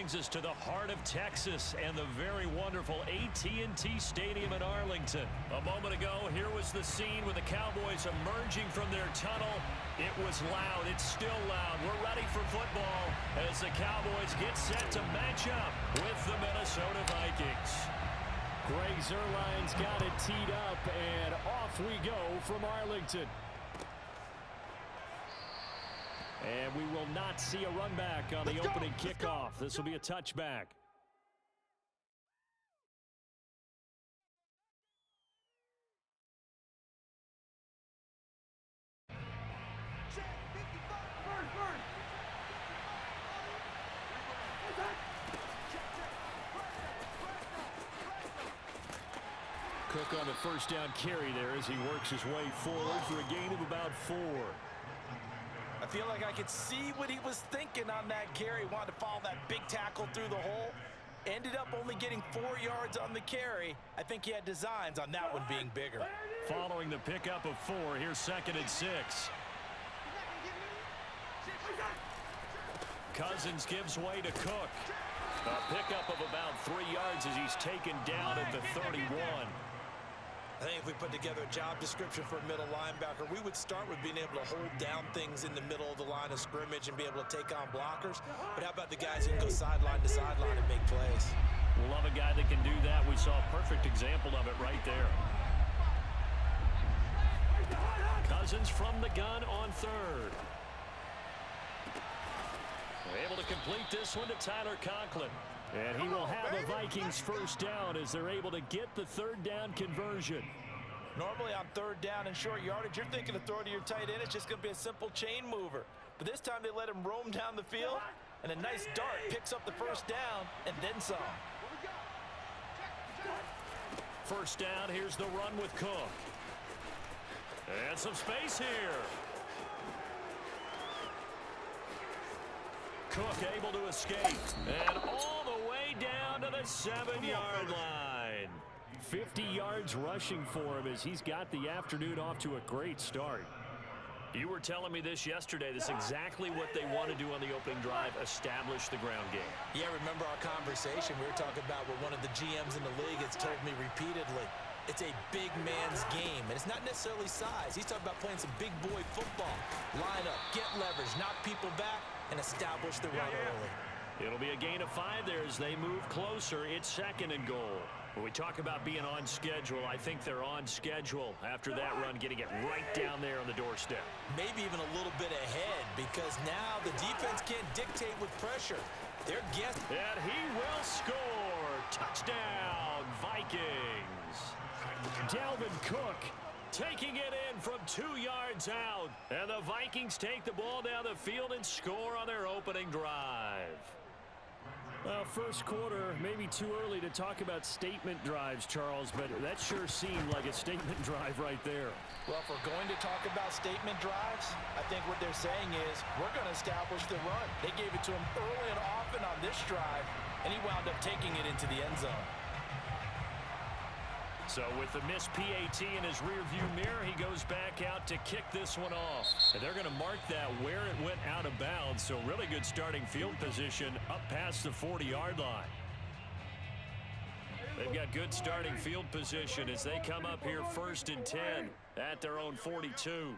brings us to the heart of Texas and the very wonderful AT&T Stadium in Arlington. A moment ago, here was the scene with the Cowboys emerging from their tunnel. It was loud. It's still loud. We're ready for football as the Cowboys get set to match up with the Minnesota Vikings. Greg Zuerlein's got it teed up, and off we go from Arlington. And we will not see a run back on the opening kickoff. This will be a touchback. Cook on the first down carry there as he works his way forward for a gain of about 4. I feel like I could see what he was thinking on that carry. Wanted to follow that big tackle through the hole. Ended up only getting 4 yards on the carry. I think he had designs on that one being bigger. Following the pickup of 4, here's 2nd and 6. Cousins gives way to Cook. A pickup of about 3 yards as he's taken down at the 31. I think if we put together a job description for a middle linebacker, we would start with being able to hold down things in the middle of the line of scrimmage and be able to take on blockers. But how about the guys who can go sideline to sideline and make plays? We'll love a guy that can do that. We saw a perfect example of it right there. Cousins from the gun on 3rd. Able to complete this one to Tyler Conklin. And he will have the Vikings first down as they're able to get the 3rd down conversion. Normally on 3rd down and short yardage, you're thinking of throwing to your tight end. It's just going to be a simple chain mover. But this time they let him roam down the field, and a nice dart picks up the first down and then some. First down, here's the run with Cook. And some space here. Cook able to escape. And all the way down to the 7-yard line. 50 yards rushing for him as he's got the afternoon off to a great start. You were telling me this yesterday. This is exactly what they want to do on the opening drive, establish the ground game. Yeah, remember our conversation. We were talking about what one of the GMs in the league has told me repeatedly. It's a big man's game, and it's not necessarily size. He's talking about playing some big boy football. Line up, get leverage, knock people back, and establish the run early. It'll be a gain of 5 there as they move closer. It's 2nd and goal. When we talk about being on schedule, I think they're on schedule after that run, getting it right down there on the doorstep. Maybe even a little bit ahead because now the defense can't dictate with pressure. They're guessing. And he will score. Touchdown, Vikings. Dalvin Cook taking it in from 2 yards out. And the Vikings take the ball down the field and score on their opening drive. Well, first quarter, maybe too early to talk about statement drives, Charles, but that sure seemed like a statement drive right there. Well, if we're going to talk about statement drives, I think what they're saying is we're going to establish the run. They gave it to him early and often on this drive, and he wound up taking it into the end zone. So with the missed PAT in his rearview mirror, he goes back out to kick this one off. And they're going to mark that where it went out of bounds. So really good starting field position up past the 40-yard line. They've got good starting field position as they come up here 1st and 10 at their own 42.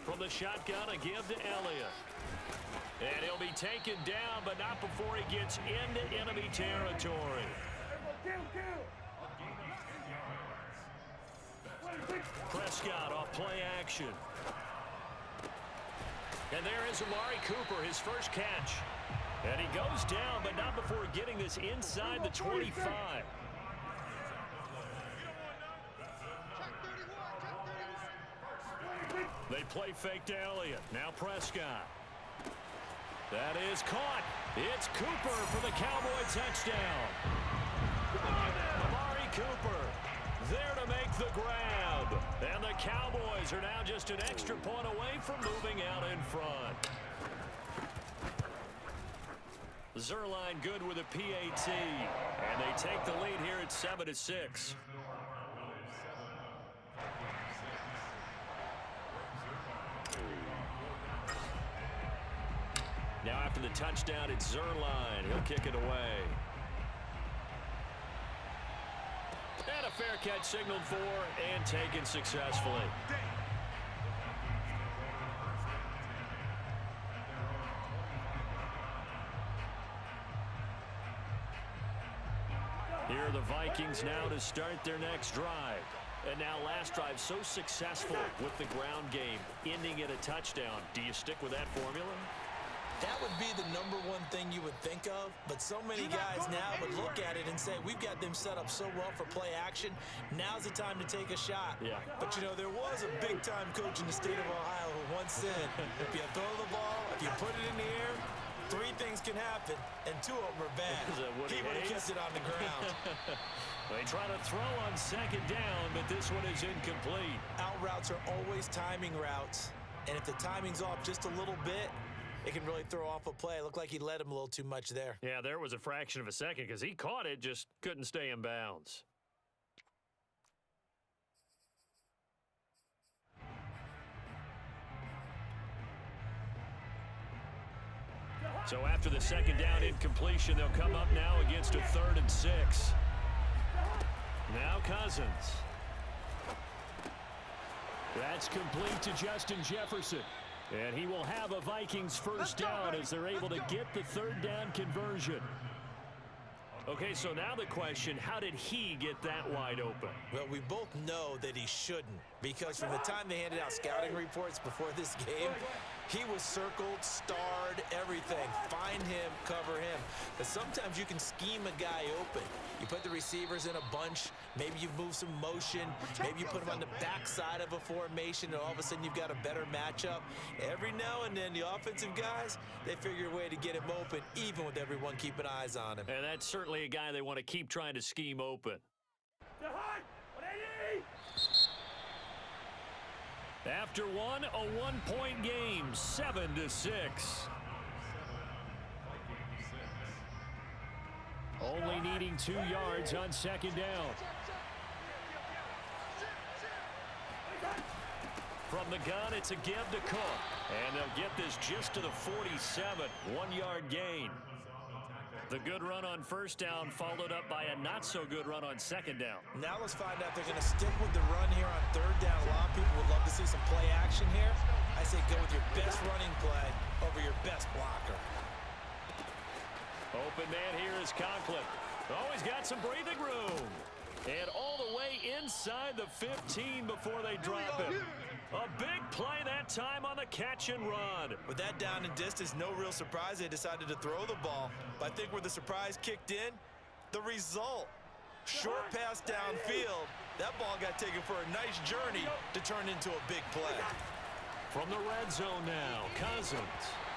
From the shotgun, a give to Elliott. And he'll be taken down, but not before he gets into enemy territory. Prescott off play action. And there is Amari Cooper, his first catch. And he goes down, but not before getting this inside the 25. They play fake to Elliott. Now Prescott. That is caught. It's Cooper for the Cowboy touchdown. Amari Cooper there to make the grab. And the Cowboys are now just an extra point away from moving out in front. Zuerlein good with a PAT. And they take the lead here at 7-6. Now after the the touchdown. It's Zerline. He'll kick it away. And a fair catch signaled for and taken successfully. Here are the Vikings now to start their next drive. And now last drive so successful with the ground game, ending at a touchdown. Do you stick with that formula? That would be the #1 thing you would think of, but so many guys now would look at it and say, we've got them set up so well for play action. Now's the time to take a shot. Yeah. But, you know, there was a big-time coach in the state of Ohio who once said, if you throw the ball, if you put it in the air, 3 things can happen, and 2 of them are bad. He would have kept it on the ground. They try to throw on second down, but this one is incomplete. Out routes are always timing routes, and if the timing's off just a little bit, it can really throw off a play. It looked like he led him a little too much there. Yeah, there was a fraction of a second because he caught it, just couldn't stay in bounds. So after the second down incompletion, they'll come up now against a 3rd and 6. Now Cousins. That's complete to Justin Jefferson. And he will have a Vikings first down as they're able to get the 3rd down conversion. Okay, so now the question, how did he get that wide open? Well, we both know that he shouldn't, because from the time they handed out scouting reports before this game, he was circled, starred, everything. Find him, cover him. But sometimes you can scheme a guy open. You put the receivers in a bunch. Maybe you move some motion. Maybe you put them on the backside of a formation, and all of a sudden you've got a better matchup. Every now and then, the offensive guys, they figure a way to get him open, even with everyone keeping eyes on him. And that's certainly a guy they want to keep trying to scheme open. After one, a 1-point game, 7-6. Only needing 2 yards on second down. From the gun, it's a give to Cook. And they'll get this just to the 47, 1-yard gain. The good run on first down followed up by a not-so-good run on second down. Now let's find out if they're going to stick with the run here on 3rd down. A lot of people would love to see some play action here. I say go with your best running play over your best blocker. Open man here is Conklin. Oh, he's got some breathing room. And all the way inside the 15 before they drop him. A big play that time on the catch and run. With that down and distance, no real surprise they decided to throw the ball. But I think where the surprise kicked in, the result. Short pass downfield. That ball got taken for a nice journey to turn into a big play. From the red zone now, Cousins.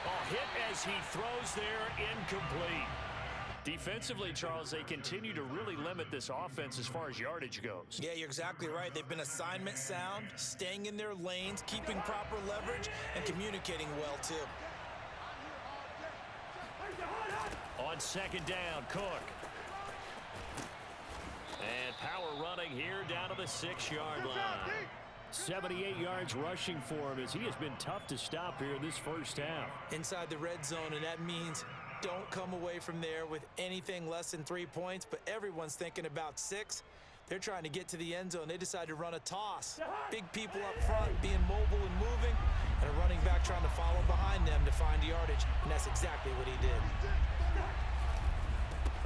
A hit as he throws there, incomplete. Defensively, Charles, they continue to really limit this offense as far as yardage goes. Yeah, you're exactly right. They've been assignment sound, staying in their lanes, keeping proper leverage, and communicating well, too. On second down, Cook. And power running here down to the 6-yard line. 78 yards rushing for him as he has been tough to stop here in this first half. Inside the red zone, and that means don't come away from there with anything less than 3 points, but everyone's thinking about 6. They're trying to get to the end zone. They decide to run a toss. Big people up front being mobile and moving, and a running back trying to follow behind them to find yardage, and that's exactly what he did.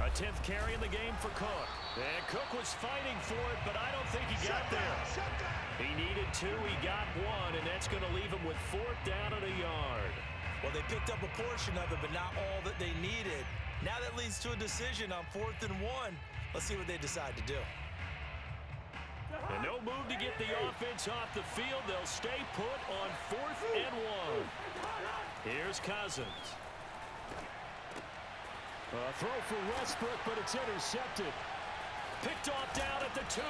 A 10th carry in the game for Cook. And Cook was fighting for it, but I don't think he got there. He needed 2, he got 1, and that's going to leave him with 4th down and a yard. Well, they picked up a portion of it, but not all that they needed. Now that leads to a decision on 4th and 1. Let's see what they decide to do. And no move to get the offense off the field. They'll stay put on 4th and 1. Here's Cousins. A throw for Westbrook, but it's intercepted. Picked off down at the 2.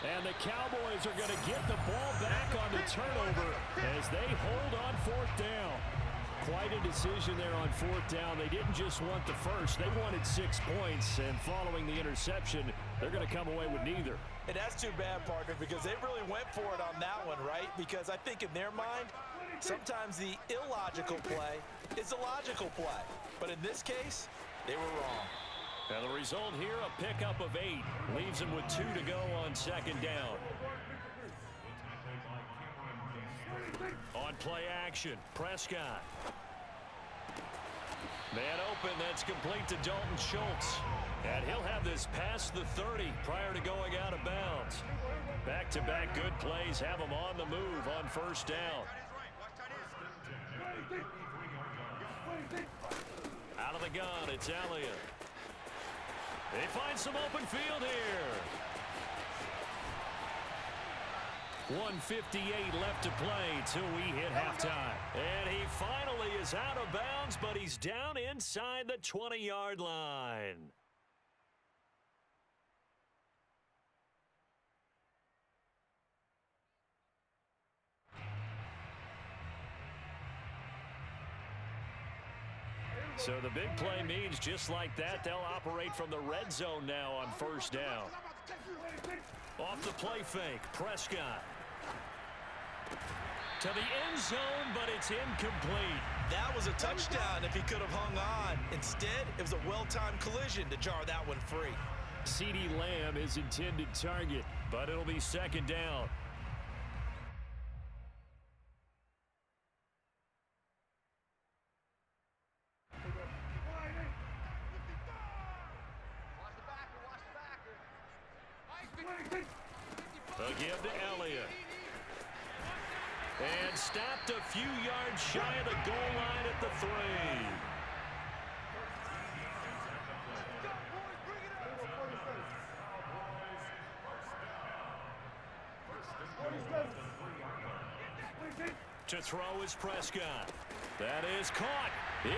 And the Cowboys are going to get the ball back on the turnover as they hold on 4th down. Quite a decision there on fourth down. They didn't just want the first. They wanted 6 points, and following the interception, they're going to come away with neither. And that's too bad, partner, because they really went for it on that one, right? Because I think in their mind, sometimes the illogical play is a logical play. But in this case, they were wrong. And the result here, a pickup of 8. Leaves them with 2 to go on second down. On play action, Prescott. Man open, that's complete to Dalton Schultz. And he'll have this past the 30 prior to going out of bounds. Back-to-back good plays have him on the move on first down. Out of the gun, it's Elliott. They find some open field here. 1:58 left to play till we hit halftime. And he finally is out of bounds, but he's down inside the 20-yard line. So the big play means just like that, they'll operate from the red zone now on first down. Off the play fake, Prescott. To the end zone, but it's incomplete. That was a touchdown if he could have hung on. Instead, it was a well-timed collision to jar that one free. CeeDee Lamb is intended target, but it'll be second down. They'll give to Elliott. And stopped a few yards shy of the goal line at the 3. To throw is Prescott. That is caught.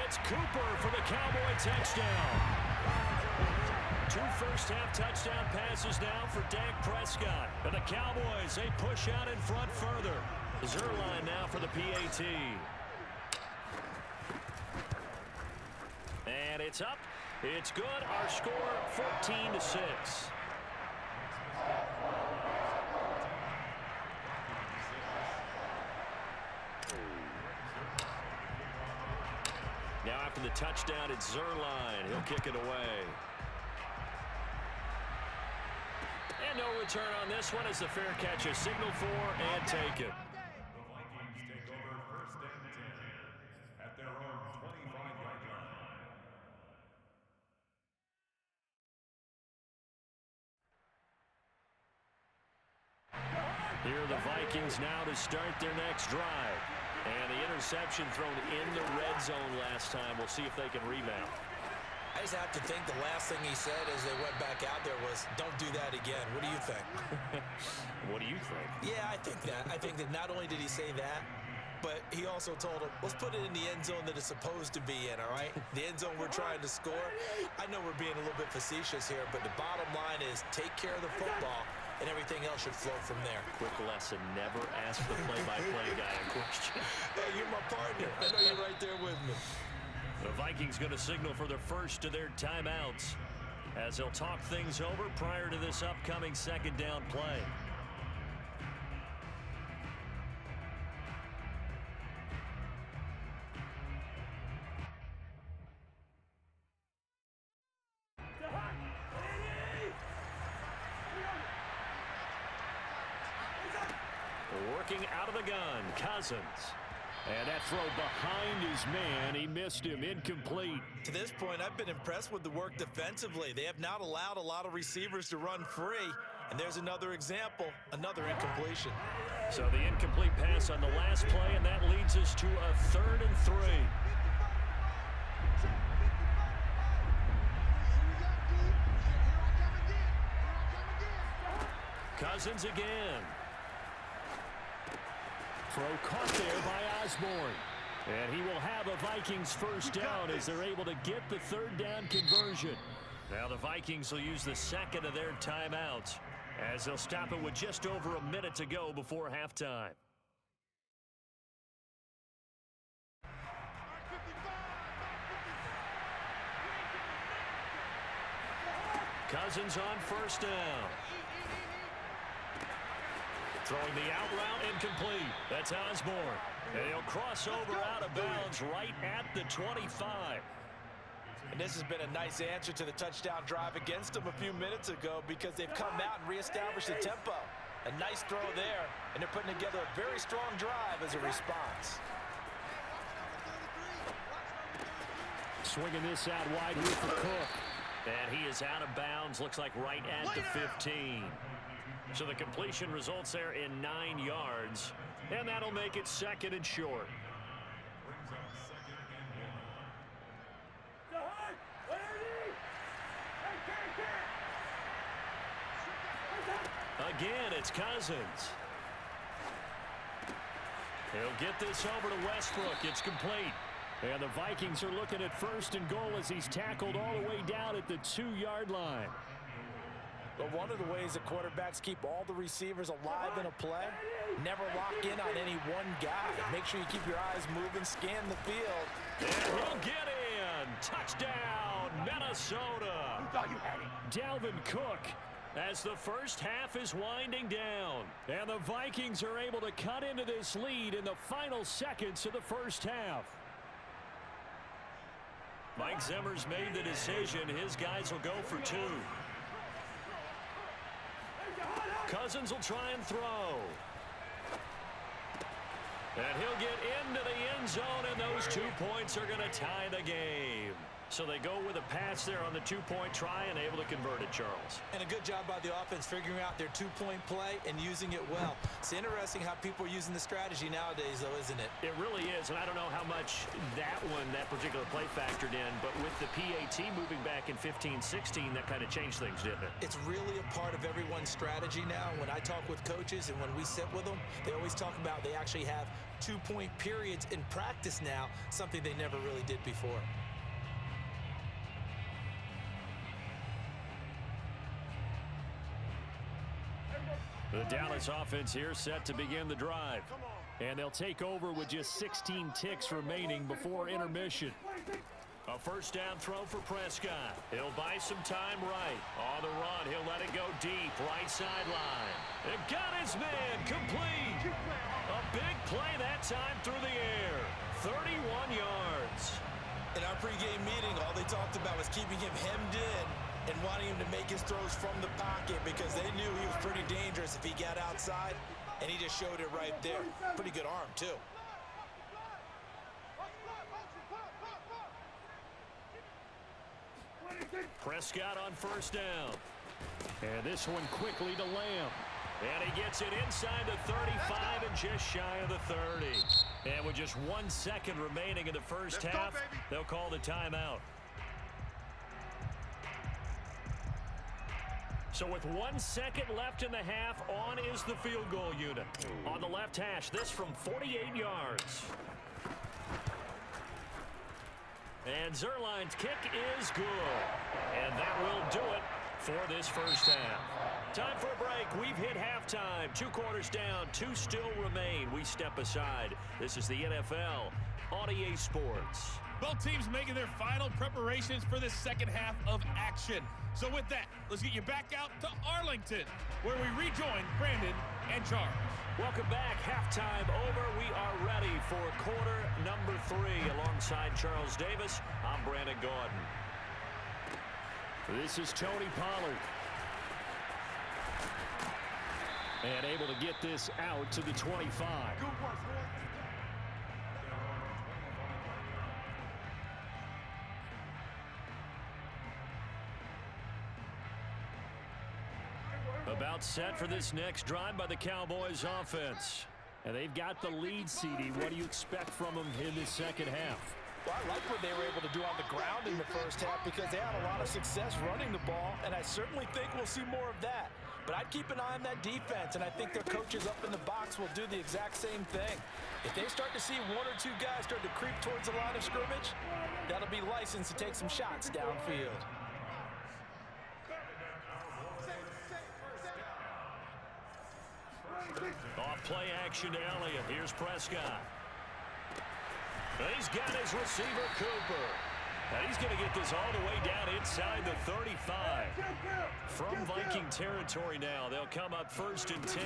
It's Cooper for the Cowboy touchdown. 2 first-half touchdown passes now for Dak Prescott. And the Cowboys, they push out in front further. Zerline now for the PAT. And it's up. It's good. Our score, 14-6. Now after the touchdown, it's Zerline. He'll kick it away. And no return on this one as the fair catch is signaled for and taken. Here are the Vikings now to start their next drive. And the interception thrown in the red zone last time. We'll see if they can rebound. I just have to think the last thing he said as they went back out there was, don't do that again. What do you think? What do you think? Yeah, I think that. I think that not only did he say that, but he also told him, let's put it in the end zone that it's supposed to be in, all right? The end zone we're trying to score. I know we're being a little bit facetious here, but the bottom line is take care of the football, and everything else should flow from there. Quick lesson, never ask the play-by-play guy a question. Hey, you're my partner. I know you're right there with me. The Vikings going to signal for the first of their timeouts as they'll talk things over prior to this upcoming second down play. Working out of the gun, Cousins. And that throw behind his man, he missed him, incomplete. To this point, I've been impressed with the work defensively. They have not allowed a lot of receivers to run free. And there's another example, another incompletion. So the incomplete pass on the last play, and that leads us to a 3rd and 3. Cousins again. Throw caught there by Osborne. And he will have a Vikings first down as they're able to get the 3rd down conversion. Now the Vikings will use the second of their timeouts as they'll stop it with just over a minute to go before halftime. Cousins on first down. Throwing the out route incomplete. That's Osborne. And he'll cross over out of bounds right at the 25. And this has been a nice answer to the touchdown drive against them a few minutes ago because they've come out and reestablished the tempo. A nice throw there, and they're putting together a very strong drive as a response. Swinging this out wide here for Cook. And he is out of bounds, looks like right at the 15. So the completion results there in 9 yards, and that'll make it 2nd and short. Again, it's Cousins. He'll get this over to Westbrook. It's complete. And the Vikings are looking at 1st and goal as he's tackled all the way down at the 2-yard line. But one of the ways that quarterbacks keep all the receivers alive in a play, never lock in on any one guy. Make sure you keep your eyes moving, scan the field. And he'll get in. Touchdown, Minnesota. Dalvin Cook as the first half is winding down. And the Vikings are able to cut into this lead in the final seconds of the first half. Mike Zimmer's made the decision. His guys will go for 2. Cousins will try and throw. And he'll get into the end zone, and those 2 points are going to tie the game. So they go with a pass there on the 2-point try and able to convert it, Charles. And a good job by the offense figuring out their 2-point play and using it well. It's interesting how people are using the strategy nowadays, though, isn't it? It really is, and I don't know how much that particular play factored in, but with the PAT moving back in 15-16, that kind of changed things, didn't it? It's really a part of everyone's strategy now. When I talk with coaches and when we sit with them, they always talk about they actually have 2-point periods in practice now, something they never really did before. The Dallas offense here set to begin the drive. And they'll take over with just 16 ticks remaining before intermission. A first down throw for Prescott. He'll buy some time right. On the run, he'll let it go deep. Right sideline. It got his man complete. A big play that time through the air. 31 yards. In our pregame meeting, all they talked about was keeping him hemmed in and wanting him to make his throws from the pocket because they knew he was pretty dangerous if he got outside, and he just showed it right there. Pretty good arm, too. Prescott on first down. And this one quickly to Lamb. And he gets it inside the 35 and just shy of the 30. And with just 1 second remaining in the first half, they'll call the timeout. So with 1 second left in the half, on is the field goal unit. On the left hash, this from 48 yards. And Zerline's kick is good. And that will do it for this first half. Time for a break. We've hit halftime. 2 quarters down, 2 still remain. We step aside. This is the NFL on EA Sports. Both teams making their final preparations for the second half of action. So with that, let's get you back out to Arlington, where we rejoin Brandon and Charles. Welcome back. Halftime over. We are ready for quarter number 3. Alongside Charles Davis, I'm Brandon Gaudin. This is Tony Pollard. And able to get this out to the 25. About set for this next drive by the Cowboys offense. And they've got the lead, CD. What do you expect from them in the second half? Well, I like what they were able to do on the ground in the first half because they had a lot of success running the ball, and I certainly think we'll see more of that. But I'd keep an eye on that defense, and I think their coaches up in the box will do the exact same thing. If they start to see 1 or 2 guys start to creep towards the line of scrimmage, that'll be licensed to take some shots downfield. Off play action to Elliott. Here's Prescott. He's got his receiver, Cooper. And he's going to get this all the way down inside the 35. From Viking territory now, they'll come up 1st and 10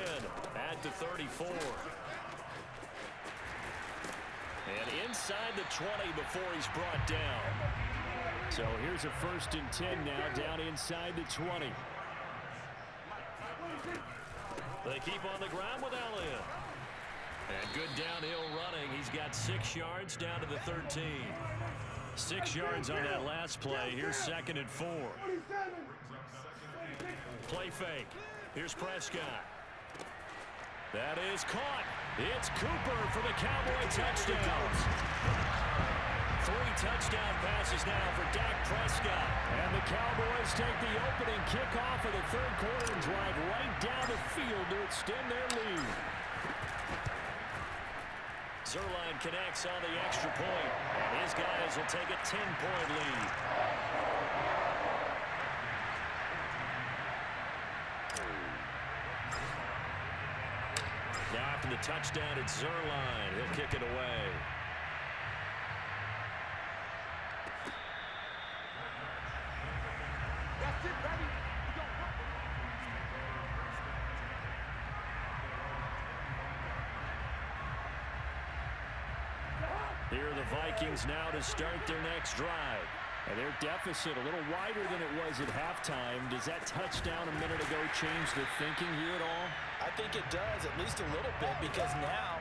at the 34. And inside the 20 before he's brought down. So here's a 1st and 10 now down inside the 20. They keep on the ground with Elliott. And good downhill running. He's got 6 yards down to the 13. 6 yards on that last play. Here's 2nd and 4. Play fake. Here's Prescott. That is caught. It's Cooper for the Cowboy touchdowns. 3 touchdown passes now for Dak Prescott. And the Cowboys take the opening kickoff of the 3rd quarter and drive right down the field to extend their lead. Zerline connects on the extra point, and his guys will take a 10-point lead. Now after the touchdown, it's Zerline. He'll kick it away. That's it, baby. Here are the Vikings now to start their next drive. And their deficit a little wider than it was at halftime. Does that touchdown a minute ago change the thinking here at all? I think it does, at least a little bit, because now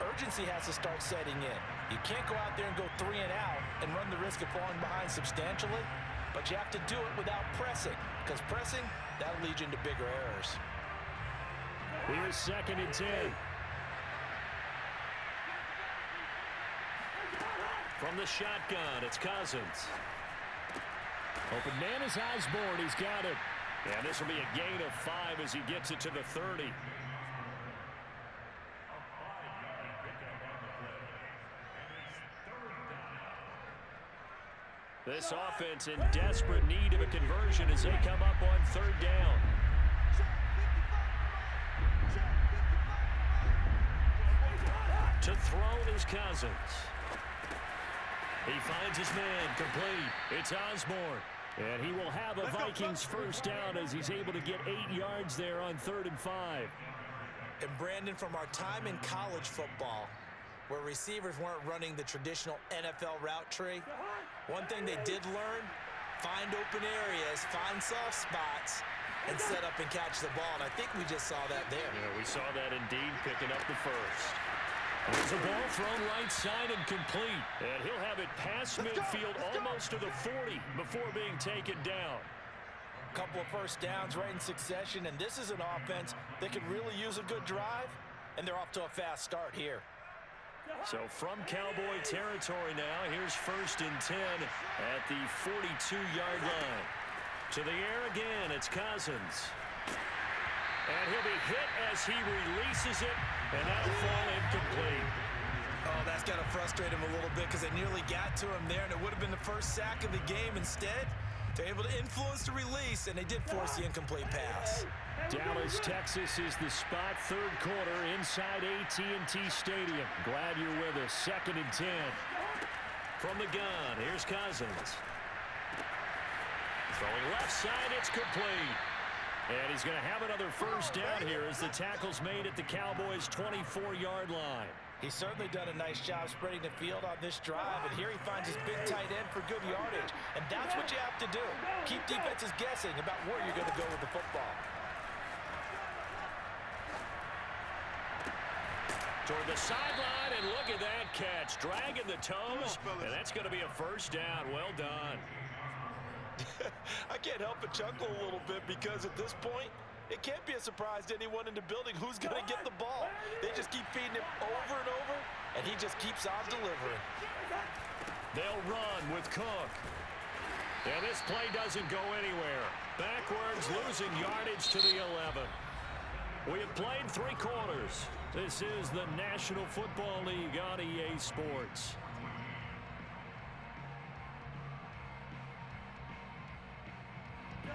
urgency has to start setting in. You can't go out there and go 3 and out and run the risk of falling behind substantially, but you have to do it without pressing, because pressing, that'll lead you into bigger errors. Here's 2nd and 10. From the shotgun, it's Cousins. Open man is Osborne. He's got it. And this will be a gain of 5 as he gets it to the 30. This offense in desperate need of a conversion as they come up on 3rd down. To throw is Cousins. He finds his man complete. It's Osborne. And he will have a Vikings 1st down as he's able to get 8 yards there on 3rd and 5. And Brandon, from our time in college football, where receivers weren't running the traditional NFL route tree, one thing they did learn, find open areas, find soft spots, and set up and catch the ball. And I think we just saw that there. Yeah, we saw that indeed, picking up the 1st. There's a ball thrown right side and complete. And he'll have it past midfield almost to the 40 before being taken down. A couple of 1st downs right in succession, and this is an offense that could really use a good drive, and they're off to a fast start here. So from Cowboy territory now, here's 1st and 10 at the 42-yard line. To the air again, it's Cousins. And he'll be hit as he releases it, and that'll fall incomplete. Oh, that's got to frustrate him a little bit because they nearly got to him there, and it would have been the first sack of the game. Instead, they're able to influence the release, and they did force the incomplete pass. Dallas, Texas is the spot, 3rd quarter inside AT&T Stadium. Glad you're with us. 2nd and 10. From the gun, here's Cousins. Throwing left side, it's complete. And he's going to have another 1st down here as the tackle's made at the Cowboys' 24-yard line. He's certainly done a nice job spreading the field on this drive, and here he finds his big tight end for good yardage. And that's what you have to do. Keep defenses guessing about where you're going to go with the football. Toward the sideline, and look at that catch. Dragging the toes, and that's going to be a 1st down. Well done. I can't help but chuckle a little bit because at this point, it can't be a surprise to anyone in the building who's going to get the ball. They just keep feeding him over and over, and he just keeps on delivering. They'll run with Cook. And this play doesn't go anywhere. Backwards, losing yardage to the 11. We have played 3 quarters. This is the National Football League on EA Sports.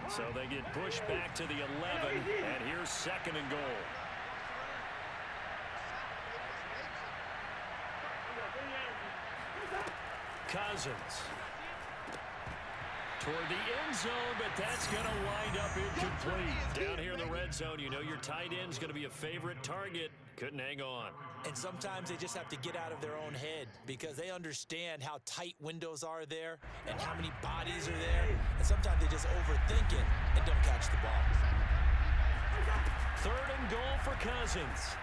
So they get pushed back to the 11, and here's 2nd and goal. Cousins. Toward the end zone, but that's going to wind up incomplete. Down here in the red zone, you know your tight end's going to be a favorite target. Couldn't hang on. And sometimes they just have to get out of their own head because they understand how tight windows are there and how many bodies are there. And sometimes they just overthink it and don't catch the ball. 3rd and goal for Cousins.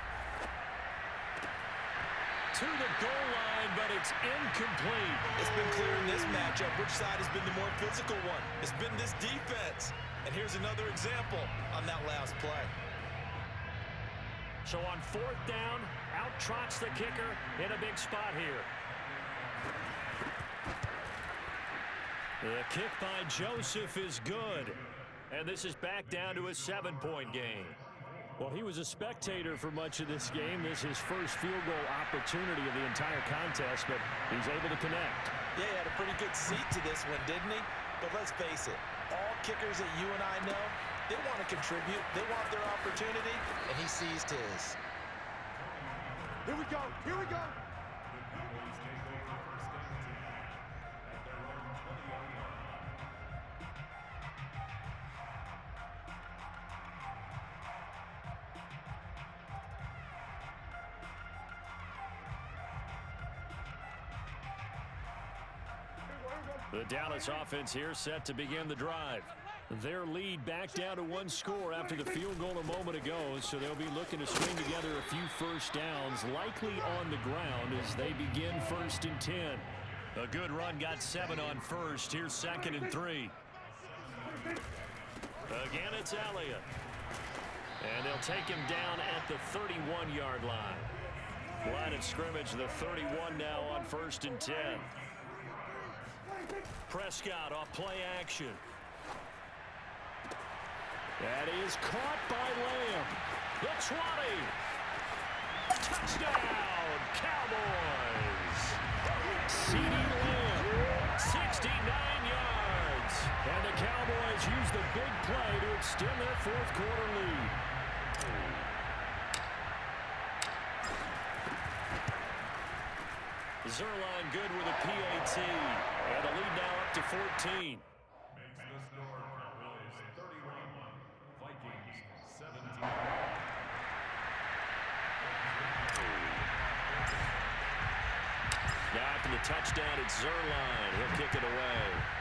To the goal line, but it's incomplete. It's been clear in this matchup which side has been the more physical one. It's been this defense. And here's another example on that last play. So on 4th down, out trots the kicker in a big spot here. The kick by Joseph is good. And this is back down to a 7-point game. Well, he was a spectator for much of this game. This is his first field goal opportunity of the entire contest, but he's able to connect. Yeah, he had a pretty good seat to this one, didn't he? But let's face it, all kickers that you and I know, they want to contribute. They want their opportunity, and he seized his. Here we go. Here we go. The Dallas offense here set to begin the drive. Their lead back down to 1 score after the field goal a moment ago, so they'll be looking to string together a few first downs, likely on the ground as they begin 1st and 10. A good run got 7 on 1st. Here's 2nd and 3. Again, it's Elliott. And they'll take him down at the 31-yard line. Line of scrimmage, the 31 now on 1st and 10. Prescott off play action. That is caught by Lamb. The 20. Touchdown, Cowboys. CeeDee Lamb, 69 yards. And the Cowboys use the big play to extend their 4th quarter lead. Zerline good with a PAT. And the lead now up to 14. Now after the touchdown, it's Zerline. He'll kick it away.